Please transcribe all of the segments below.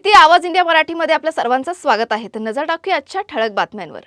माहिती आवाज इंडिया मराठीमध्ये आपल्या सर्वांचं स्वागत आहे। तर नजर टाकूया आजच्या ठळक बातम्यांवर।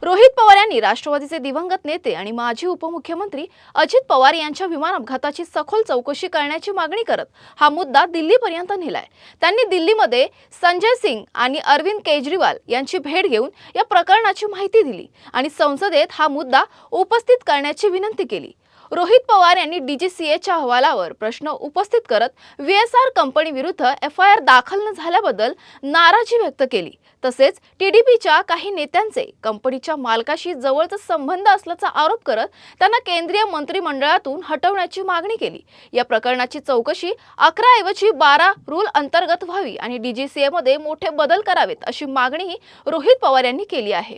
रोहित पवार यांनी राष्ट्रवादीचे दिवंगत नेते आणि माजी उपमुख्यमंत्री अजित पवार यांच्या विमान अपघाताची सखोल चौकशी करण्याची मागणी करत हा मुद्दा दिल्लीपर्यंत नेलाय। त्यांनी दिल्लीमध्ये संजय सिंग आणि अरविंद केजरीवाल यांची भेट घेऊन या प्रकरणाची माहिती दिली आणि संसदेत हा मुद्दा उपस्थित करण्याची विनंती केली। रोहित पवार यांनी डीजीसीएच्या अहवालावर प्रश्न उपस्थित करत व्हीएसआर कंपनी विरुद्ध एफआयआर दाखल न झाल्याबद्दल नाराजी व्यक्त केली। तसेच टीडीपीच्या काही नेत्यांचे कंपनीच्या मालकाशी जवळचा संबंध असल्याचा आरोप करत त्यांना केंद्रीय मंत्रिमंडळातून हटवण्याची मागणी केली। या प्रकरणाची चौकशी 11 ऐवजी 12 रूल अंतर्गत व्हावी आणि डीजीसीए मध्ये मोठे बदल करावेत अशी मागणीही रोहित पवार यांनी केली आहे।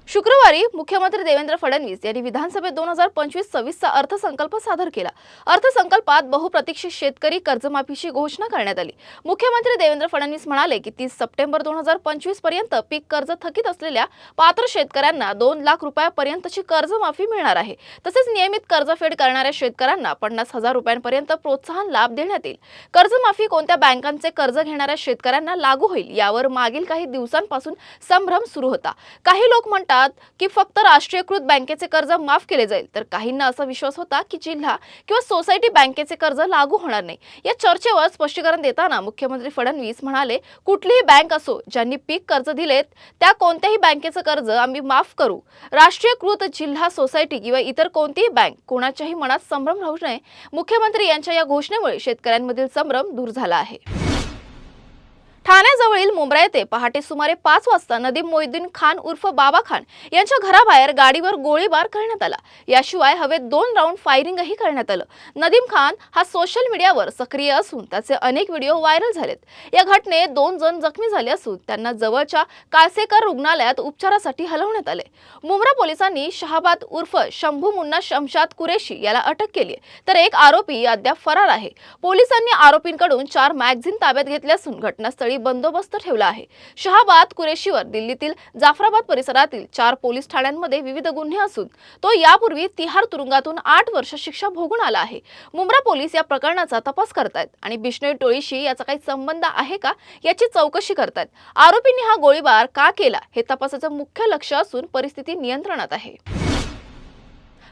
शुक्रवारी मुख्यमंत्री देवेंद्र फडणवीस यांनी विधानसभेत 2025-26 चा अर्थसंकल्प सादर केला। अर्थसंकल्पात बहुप्रतीक्षित शेतकरी कर्जमाफीची घोषणा करण्यात आली। मुख्यमंत्री देवेंद्र फडणवीस म्हणाले की 30 सप्टेंबर 2025 पर्यंत पीक कर्ज थकीत असलेल्या पात्र शेतकऱ्यांना 2 लाख रुपयांपर्यंतची कर्जमाफी मिळणार आहे। तसेच नियमित कर्जफेड करणाऱ्या शेतकऱ्यांना 50,000 रुपयांपर्यंत प्रोत्साहन लाभ देण्यात येईल। कर्जमाफी कोणत्या बँकांचे कर्ज घेणाऱ्या शेतकऱ्यांना लागू होईल यावर मागील काही दिवसांपासून संभ्रम सुरू होता। काही लोक म्हणतात की फक्त राष्ट्रीयकृत बँकेचे कर्ज माफ केले जाईल, तर काहींना असा विश्वास होता की जिल्हा किंवा सोसायटी बँकेचे कर्ज लागू होणार नाही। या चर्चेवर स्पष्टीकरण देताना मुख्यमंत्री फडणवीस म्हणाले, कुठलीही बँक असो ज्यांनी पीक कर्ज दिलेत त्या कोणत्याही बँकेचे कर्ज आम्ही माफ करू। राष्ट्रीयकृत, जिल्हा, सोसायटी किंवा इतर कोणतीही बँक कोणाच्याही मनात संभ्रम राहू नये। मुख्यमंत्री यांच्या या घोषणेमुळे शेतकऱ्यांमधील संभ्रम दूर झाला आहे। ठाण्याजवळील मुंब्रा येथे पहाटे सुमारे 5 वाजता नदीम मोहिउद्दीन खान उर्फ बाबा खान यांच्या घराबाहेर गाडीवर गोळीबार करण्यात आला। याशिवाय हवेत 2 राऊंड फायरिंगही करण्यात आलं। नदीम खान हा सोशल मीडियावर सक्रिय असून त्याचे अनेक व्हिडिओ व्हायरल झालेत। या घटनेत 2 जण जखमी झाले असून त्यांना जवळच्या काळसेकर रुग्णालयात उपचारासाठी हलवण्यात आले। मुंब्रा पोलिसांनी शहाबाद उर्फ शंभू मुन्ना शमशाद कुरेशी याला अटक केली आहे, तर एक आरोपी अद्याप फरार आहे। पोलिसांनी आरोपींकडून 4 मॅगझिन ताब्यात घेतले असून घटनास्थळी बंदोबस्त ठेवला आहे। शहाबाद कुरेशीवर दिल्लीतील जाफराबाद परिसरातील 4 पोलीस ठाण्यांमध्ये विविध गुन्हे असून तो यापूर्वी तिहार तुरुंगातून 8 वर्ष शिक्षा भोगून आला आहे। मुंब्रा पोलीस या प्रकरणाचा तपास करतायत आणि बिश्नोई टोळीशी याचा काही संबंध आहे का याची चौकशी करतायत। आरोपींनी हा गोळीबार का केला हे तपासाचं मुख्य लक्ष असून परिस्थिती नियंत्रणात आहे।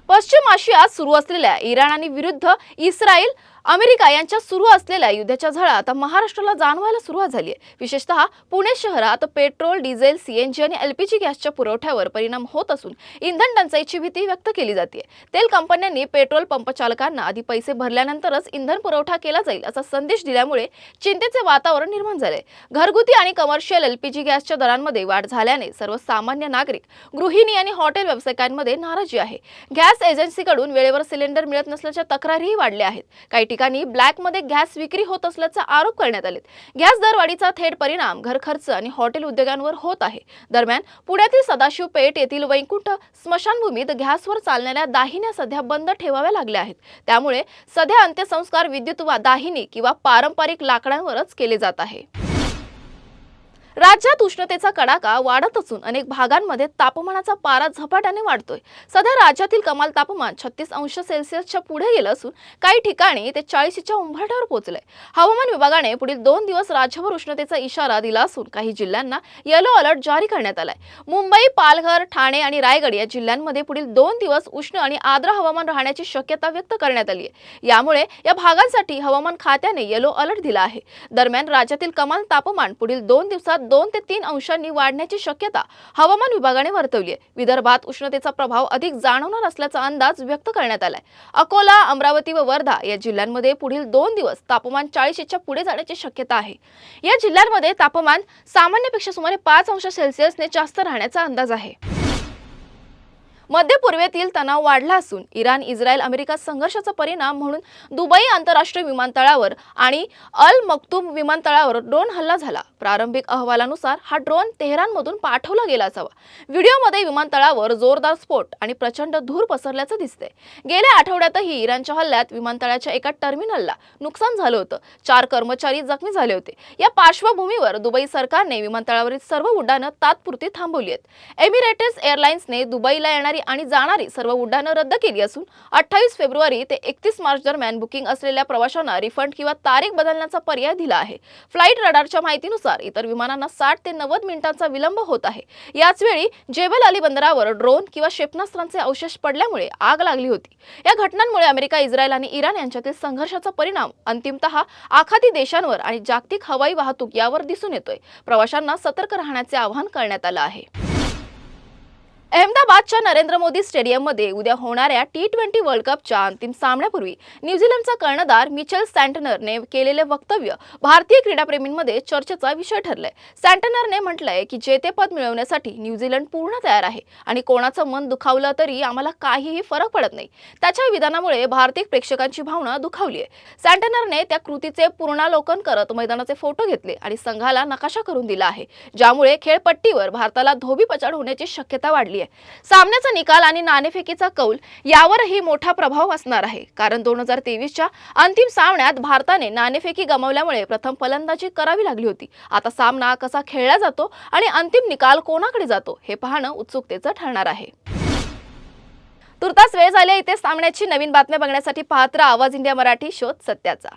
पश्चिम आशियात सुरू असलेल्या इराण आणि विरुद्ध इस्रायल अमेरिका यांच्या सुरू असलेल्या युद्धाच्या झळा आता महाराष्ट्राला जाणवायला सुरुवात झाली आहे। विशेषतः पुणे शहरात पेट्रोल, डिझेल, सीएनजी आणि एलपीजी गॅसच्या पुरवठ्यावर परिणाम होत असून इंधन टंचाईची भीती व्यक्त केली जाते। तेल कंपन्यांनी पेट्रोल पंप चालकांना आधी पैसे भरल्यानंतरच इंधन पुरवठा केला जाईल असा संदेश दिल्यामुळे चिंतेचे वातावरण निर्माण झाले। घरगुती आणि कमर्शियल एलपीजी गॅसच्या दरांमध्ये वाढ झाल्याने सर्वसामान्य नागरिक, गृहिणी आणि हॉटेल व्यावसायिकांमध्ये नाराजी आहे। गॅस एजन्सीकडून वेळेवर सिलेंडर मिळत नसल्याच्या तक्रारीही वाढल्या आहेत। काही ठिकाणी ब्लॅक मध्ये गॅस विक्री होत असल्याचा आरोप करण्यात आले। गॅस दरवाढीचा थेट परिणाम घर खर्च आणि हॉटेल उद्योगांवर होत आहे। दरम्यान पुण्यातील सदाशिव पेठ येथील वैकुंठ स्मशानभूमीत गॅसवर चालणाऱ्या दाहिन्या सध्या बंद ठेवाव्या लागल्या आहेत। त्यामुळे सध्या अंत्यसंस्कार विद्युत दाहिनी किंवा पारंपरिक लाकडांवरच केले जात आहे। राज्यात उष्णतेचा कडाका वाढत असून अनेक भागांमध्ये तापमानाचा पारा झपाट्याने वाढतोय। सध्या राज्यातील कमाल तापमान 36 अंश सेल्सिअसच्या पुढे गेलं असून काही ठिकाणी ते 40च्या उंबरठ्यावर पोहोचलंय। हवामान विभागाने पुढील 2 दिवस राज्यभर उष्णतेचा इशारा दिला असून काही जिल्ह्यांना येलो अलर्ट जारी करण्यात आलाय। मुंबई, पालघर, ठाणे आणि रायगड या जिल्ह्यांमध्ये पुढील 2 दिवस उष्ण आणि आर्द्र हवामान राहण्याची शक्यता व्यक्त करण्यात आली आहे। यामुळे या भागांसाठी हवामान खात्याने येलो अलर्ट दिला आहे। दरम्यान राज्यातील कमाल तापमान पुढील 2 दिवसात 2 ते 3 अंशांनी वाढण्याची शक्यता हवामान विभागाने वर्तवली आहे। विदर्भात उष्णतेचा प्रभाव अधिक जाणवणार असल्याचा अंदाज व्यक्त करण्यात आलाय। अकोला, अमरावती व वर्धा या जिल्ह्यांमध्ये पुढील 2 दिवस तापमान 40च्या पुढे जाण्याची शक्यता आहे। या जिल्ह्यांमध्ये तापमान सामान्यपेक्षा सुमारे 5 अंश सेल्सिअसने जास्त राहण्याचा अंदाज आहे। मध्य पूर्वेतील तणाव वाढला असून इराण, इस्रायल, अमेरिका संघर्षाचा परिणाम म्हणून दुबई आंतरराष्ट्रीय विमानतळावर आणि अल मक्तूम विमानतळावर ड्रोन हल्ला झाला। प्रारंभिक अहवालानुसार हा ड्रोन तेहरानमधून पाठवला गेला असावा। व्हिडिओमध्ये विमानतळावर जोरदार स्फोट आणि प्रचंड धूर पसरल्याचं दिसतंय। गेल्या आठवड्यातही इराणच्या हल्ल्यात विमानतळाच्या एका टर्मिनलला नुकसान झालं होतं। 4 कर्मचारी जखमी झाले होते। या पार्श्वभूमीवर दुबई सरकारने विमानतळावरील सर्व उड्डाणं तात्पुरती थांबवली आहेत। एमिरेट्स एअरलाइन्सने दुबईला येणारी येणारी आणि जाणारी सर्व उड्डाणं रद्द केली असून 28 फेब्रुवारी ते 31 मार्च दरम्यान बुकिंग असलेल्या प्रवाशांना रिफंड किंवा तारीख बदलण्याचा पर्याय दिला आहे. फ्लाईट रडारच्या माहितीनुसार इतर विमानांना 60 ते 90 मिनिटांचा विलंब होत आहे. याच वेळी जेबल अली बंदरावर ड्रोन किंवा क्षेपणास्त्रांचे अवशेष पडल्यामुळे आग लागली होती. या घटनांमुळे अमेरिका, इस्रायल आणि इराण यांच्यातील संघर्षाचा परिणाम अंतिमतः आखाती देशांवर आणि जागतिक हवाई वाहतूक यावर दिसून येतोय. प्रवाशांना सतर्क राहण्याचे आवाहन करण्यात आलं आहे. अहमदाबादच्या नरेंद्र मोदी स्टेडियममध्ये उद्या होणाऱ्या T20 वर्ल्ड कपच्या अंतिम सामन्यापूर्वी न्यूझीलंडचा कर्णधार मिचेल सँटनरने केलेले वक्तव्य भारतीय क्रीडाप्रेमींमध्ये चर्चेचा विषय ठरलंय. सँटनरने म्हटलंय की जेतेपद मिळवण्यासाठी न्यूझीलंड पूर्ण तयार आहे आणि कोणाचं मन दुखावलं तरी आम्हाला काहीही फरक पडत नाही. त्याच्या विधानामुळे भारतीय प्रेक्षकांची भावना दुखावली आहे. सँटनरने त्या कृतीचे पूर्णावलोकन करत मैदानाचे फोटो घेतले आणि संघाला नकाशा करून दिला आहे, ज्यामुळे खेळपट्टीवर भारताला धोबीपछाड होण्याची शक्यता वाढली. सामन्याचा निकाल आणि नाणेफेकीचा कौल यावरही मोठा प्रभाव असणार आहे, कारण 2023च्या अंतिम सामन्यात भारताने नाणेफेकी गमावल्यामुळे प्रथम फलंदाजी करावी लागली होती. आता सामना कसा खेळला जातो आणि अंतिम निकाल कोणाकडे जातो हे पाहणं उत्सुकतेचं ठरणार आहे. तुर्तास वेळ झाली इथे सामन्याची नवीन बातम्या बघण्यासाठी पाहत राहा आवाज इंडिया मराठी, शोध सत्याचा.